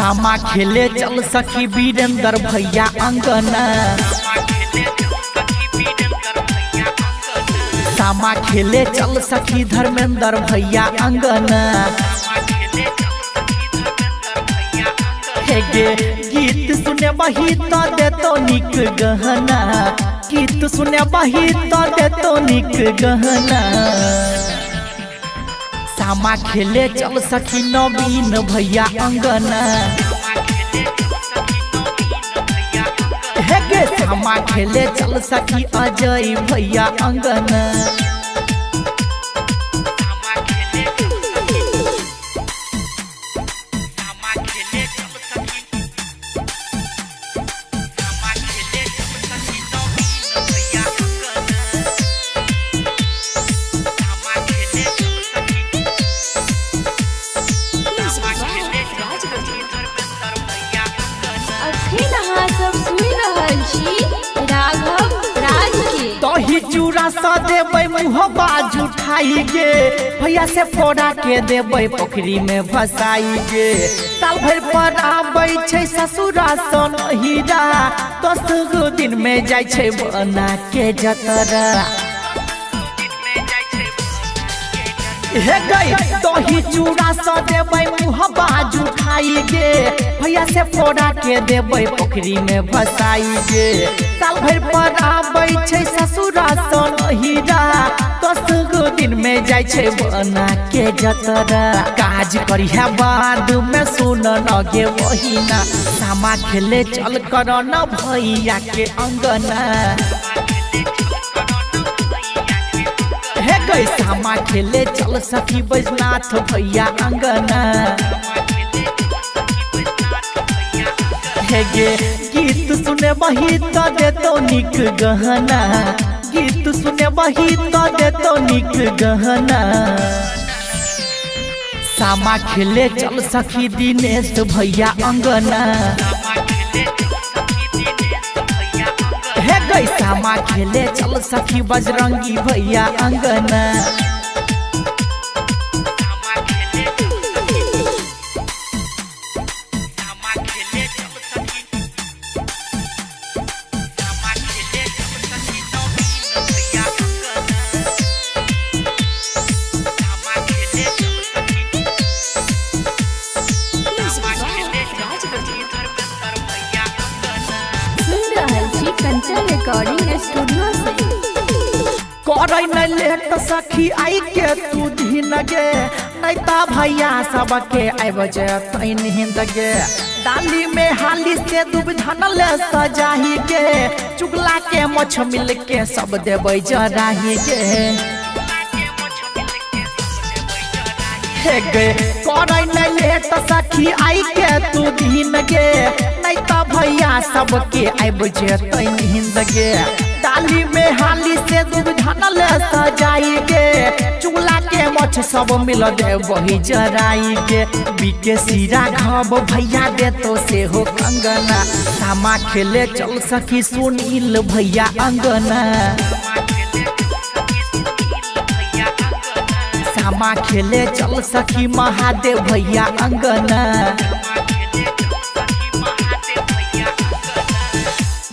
सामा खेले चल सखी वीरेंद्र भैया अंगना। सामा खेले चल सखी धर्मेंद्र भैया अंगना। गे गीत सुने बही तो दे तो निक गहना। गीत सुने बही तो दे तो निक गहना। सामा खेले चल सखी नवीन भैया अंगना। गे सामा खेले चल सखी अजय भैया अंगना। दही चूड़ा सा देबै मुँह बाज उठाई गे। भैया से फोड़ा के देबै पोखरी में फसाई गे। साल भर पर आबै छै ससुरा सन हीरा। 10 गो दिन में जाय छै बना के जतरा। हे गई दही चूड़ा सा देबै मुँह बाज उठाई गे। भैया से फोड़ा के देबै पोखरी में फसाई गे। साल भर पर आबै छै ससुरा सन हीरा। 10 गो दिन में जाय छै बना के जतरा। काज करी है बाद में सुन न गे बहिना। सामा खेले चल कर न भैया के अंगना। हे गई सामा खेले चल सखी बैजनाथ भैया अंगना। हे गे गीत सुने बही तो दे तो निक गहना। गीत सुने बही तो दे तो निक गहना। सामा खेले चल सखी दिनेश भैया अंगना। हे गई सामा खेले चल सखी बजरंगी भैया अंगना। रिकॉर्डिंग स्टूडियो से करे न लेट सखी आई के तू दिन गे। नहीं ता भैया सबके आब जे तैन हिंद गे। डाली में हाली से दूब धनल सजाही गे। चुगला के मछ मिल के सब देबै जराही गे। हे गे करे न लेट सखी आई के तू दिन गे। नहीं ता भैया सबके आब जे तैन हिंद गे। डाली में हाली से दूब धनल सजाई गे। चुगला के मछ सब मिल दे वही जराई गे। बीके सिरा घब भैया दे तो से हो कंगना। सामा खेले चल सखी सुनील भैया अंगना। सामा खेले चल सखी महादेव भैया अंगना।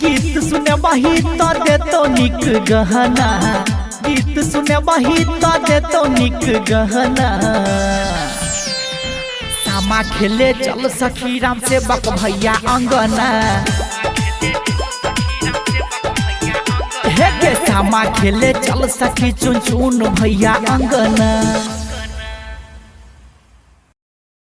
गीत सुने बही तो दे तो निक गहना। गीत सुने बही तो दे तो निक गहना। सामा खेले चल सखी राम सेवक भैया अंगना। हे गे सामा खेले चल सखी चुन चुन भैया अंगना।